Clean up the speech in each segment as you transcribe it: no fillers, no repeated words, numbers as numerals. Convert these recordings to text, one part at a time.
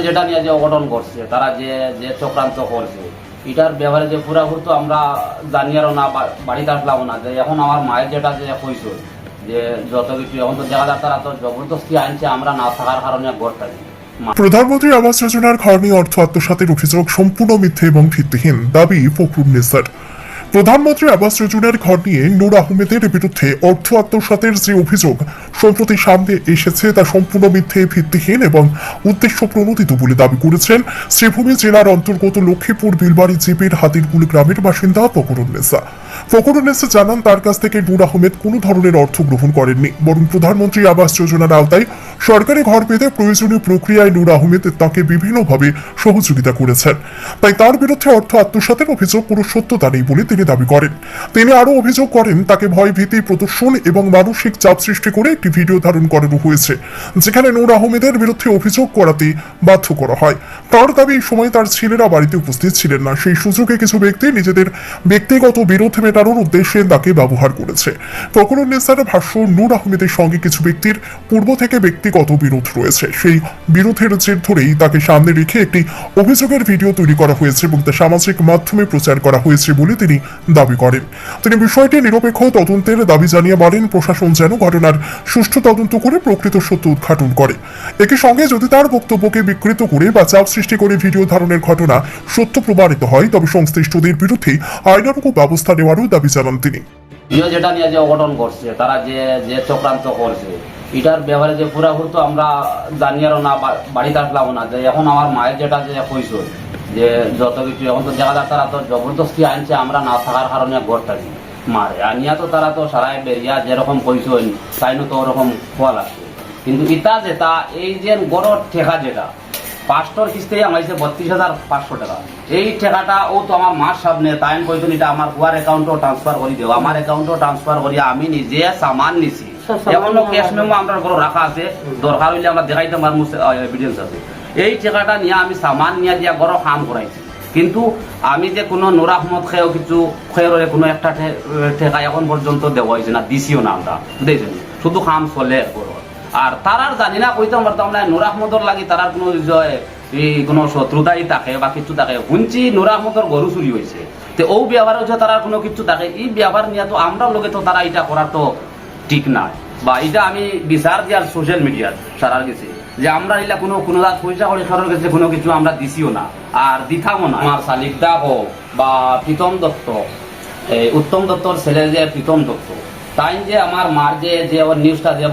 যেটা নিয়ে যে অঘটন করছে তারা যে যে চক্রান্ত করছে এটার ব্যাপারে যে পুরাপুরি তো আমরা জানি আরও না, বাড়িতে আসলাম না। যে এখন আমার মায়ের যেটা যে কইস যে যত কিছু এখন তো দেখা যায় তারা তো জবরদস্তি আনছে, আমরা না থাকার কারণে ঘর থাকি। প্রধানমন্ত্রী আবাস যোজনার ঘর নিয়ে অর্থ আত্মসাতের অভিযোগ সম্পূর্ণ মিথ্যে এবং ভিত্তিহীন, দাবি ফখরুন্নেসার। প্রধানমন্ত্রী আবাস যোজনার ঘর নিয়ে নূর আহমেদের বিরুদ্ধে অর্থ আত্মসাতের যে অভিযোগ সম্প্রতি সামনে এসেছে তা সম্পূর্ণ মিথ্যে, ভিত্তিহীন এবং উদ্দেশ্য প্রণোদিত বলে দাবি করেছেন শ্রীভূমি জেলার অন্তর্গত লক্ষ্মীপুর বিলবাড়ি জিপির হাতিরকুল গ্রামের বাসিন্দা ফখরুন্নেসা। ফখরুন্নেসা জানান তার কাছ থেকে নূর আহমেদ কোনো ধরনের অর্থ গ্রহণ করেননি, বরং প্রধানমন্ত্রী আবাস যোজনার আওতায় সরকারি ঘর পেতে প্রয়োজনীয় প্রক্রিয়ায় নূর আহমেদ তাকে বিভিন্নভাবে সহযোগিতা করেছেন। তাই তার বিরুদ্ধে অর্থ আত্মসাতের অভিযোগ কোনো সত্যতা নেই বলে তিনি দাবি করেন। তিনি আরও অভিযোগ করেন তাকে ভয় ভীতি প্রদর্শন এবং মানসিক চাপ সৃষ্টি করে একটি ভিডিও ধারণ করানো হয়েছে, যেখানে নূর আহমেদের বিরুদ্ধে অভিযোগ করাতে বাধ্য করা হয়। তার দাবি এই সময় তার ছেলেরা বাড়িতে উপস্থিত ছিলেন না, সেই সুযোগে কিছু ব্যক্তি নিজেদের ব্যক্তিগত বিরোধ মেটানোর উদ্দেশ্যে তাকে ব্যবহার করেছে। ফখরুন্নেসার ভাষ্য, নূর আহমেদের সঙ্গে কিছু ব্যক্তির পূর্ব থেকে ব্যক্তিগত বিরোধ রয়েছে, সেই বিরোধের জের ধরেই তাকে সামনে রেখে একটি অভিযোগের ভিডিও তৈরি করা হয়েছে এবং তা সামাজিক মাধ্যমে প্রচার করা হয়েছে বলে তিনি দাবি করেন। তিনি বিষয়টি নিরপেক্ষ তদন্তের দাবি জানিয়ে বলেন প্রশাসন যেন ঘটনার সুষ্ঠু তদন্ত করে প্রকৃত সত্য উদ্ঘাটন করে। একই সঙ্গে যদি তার বক্তব্যকে বিকৃত করে বা চাপ সৃষ্টি করে ভিডিও ধারণের ঘটনা সত্য প্রমাণিত হয় তবে সংশ্লিষ্টদের বিরুদ্ধে আইনানুগ ব্যবস্থা নেওয়ারও দাবি জানান তিনি। যেটা নিয়ে যে অঘটন করছে তারা যে যে চক্রান্ত করছে এটার ব্যাপারে যে পুরাপুরি তো আমরা জানি আরও না, বাড়িতে আসলাম না। যে এখন আমার মায়ের যেটা যে কইস যে যত কিছু এখন তো দেখা যায় তারা তো জবরদস্তি আনছে, আমরা না থাকার কারণে ঘর থাকি মারে আনিয়া তো তারা তো সারাই বেরিয়া যেরকম কইস তাইনও তো ওরকম খোয়া লাগছে। কিন্তু ইটা যেটা এই যে গড়র ঠেকা যেটা পাঁচটার কিস্তি আমাইছে 32,500 টাকা, এই ঠেকাটা ও তো আমার মার সামনে তাই কইতো এটা আমার বুয়ার অ্যাকাউন্টও ট্রান্সফার করে দেও, আমার অ্যাকাউন্টও ট্রান্সফার করি আমি নিজে সামান নিছি। এখনো ক্যাশ মেমো আমরা ঘরে রাখা আছে, দরকার হইলে আমরা দেখাইতে পারবো, এভিডেন্স আছে। এই ঠেকাটা নিয়ে আমি সামান নিয়ে দিয়া ঘরে কাম করাইছি, কিন্তু আমি যে কোনো নূর আহমদ খেয়েও কিছু খেয়ে কোনো একটা ঠেকা এখন পর্যন্ত দেওয়া হয়েছে না, দিছিও না আমরা, বুঝেছেন, শুধু কাম চলে ঘর। আর তারার জানি না কইতাম পারতাম না নূর আহমদর লাগি তারার কোনো এই কোনো শত্রুতাই থাকে বা কিছু থাকে। শুনছি নূর আহমদর গরু চুরি হয়েছে, তো ও ব্যবহার হচ্ছে তারার কোনো কিছু থাকে, এই ব্যবহার নিয়ে তো আমরা লোকে তো তারা এটা করার তো ঠিক না। বা এটা আমি বিচার দিয়ার সোশ্যাল মিডিয়ার সারার গেছে যে আমরা এটা কোনো কোনো পয়সা করে সরার কাছে কোনো কিছু আমরা দিছিও না আর দিতামও না। আমার শালিকদা হোক বা প্রীতম দত্ত, উত্তম দত্তর ছেলে যে প্রীতম দত্ত, তাই যে আমার মার যে নিউজটা যে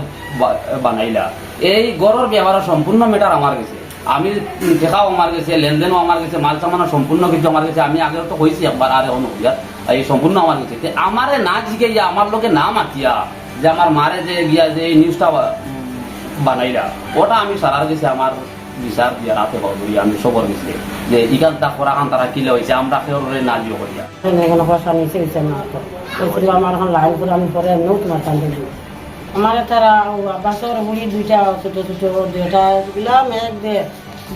বানাইলা এই গড়ের ব্যবহার সম্পূর্ণ মেটার আমার গেছে, আমি দেখাও আমার গেছে, লেনদেনও আমার গেছে, মাল সামানো সম্পূর্ণ কিছু আমার গেছে। আমি আগেও তো কইছি একবার আর এখন এই সম্পূর্ণ আমার গেছে। আমারে না জিগাইয়া আমার লোকে না মাতিয়া যে আমার মারে যে গিয়া যে এই নিউজটা বানাইলা ওটা আমি সারার গেছে আমার বিচার দিয়া রাতে করি আমি সবর গেছে যে ইকালটা করা খান তারা কিলে হয়েছে আমরা কেউ না দিও করিয়া আমার এখন লাইন করে আমি পরে এমনিও তোমার কান্দে দিই। আমার তারা বাসর বুড়ি দুইটা ছোট ছোট দুইটা গুলাম এক দে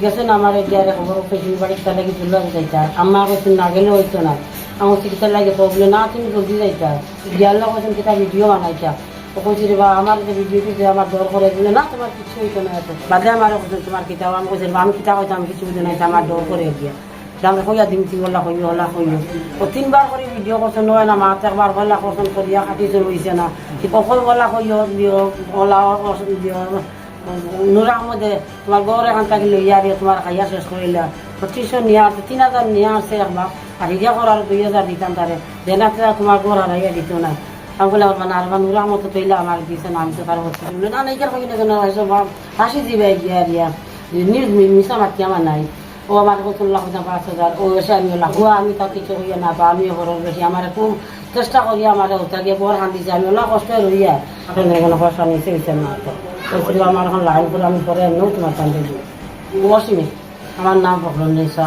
গেছেন আমার এগিয়ে খবর পেয়েছিল বাড়ির তালে কি তুলে যাইতা আমার কাছে না গেলে হইতো না, আমার চিকিৎসা লাগে প্রবলেম না তুমি জলদি যাইতা গিয়ার লোকেন কিতা ভিডিও বানাইতা তখন ছিল বা আমার যে ভিডিওটি যে আমার দর করে দিলে না তোমার কিছু হইতো না, এত বাদে আমার তোমার কিতাব আমি কইছিল আমি কিতা হইতাম কিছু হইতো না, আমার দর করে গিয়া আমরা কইয়া দিন হলা হইও ও 3বার করে ভিডিও করছেন নয় না, মাত্র একবার গলা করছেন করিয়া কাটি চলছে না অকল গলা হইও দিও গলা দিও নূর আহমদে তোমার গড় এখান থেকে লইয়া দিয়ে তোমার খাইয়া শেষ করিলা 2500 নিয়ে আসছে, 3000 নিয়ে আসছে একবার আর হিজা করার 2000 দিতাম তারে দেনা তোমার গড় হারাইয়া দিত না। আমি বলে মানে আর নূর আহমদ তৈলা আমার দিছে না, আমি তো তার হচ্ছে না নাইকার কই না হাসি দিবে গিয়া দিয়া নিউজ মিশা মাতি আমার নাই। ও আমার কত লাখ 5,000 ও এসে আমি লাখ আমি তার কিছু হইয়া না বা আমিও ঘরের বেশি আমার খুব চেষ্টা করি আমার ওটাকে বর হান দিছে আমি ওলা কষ্ট রইয়া এখন কোনো পয়সা নিচে হইছে না, তো ওই আমার এখন লাইন করে আমি পরে এমনিও তোমার কান্দে দিই। অসীমে আমার নাম ফখরুন্নেসা।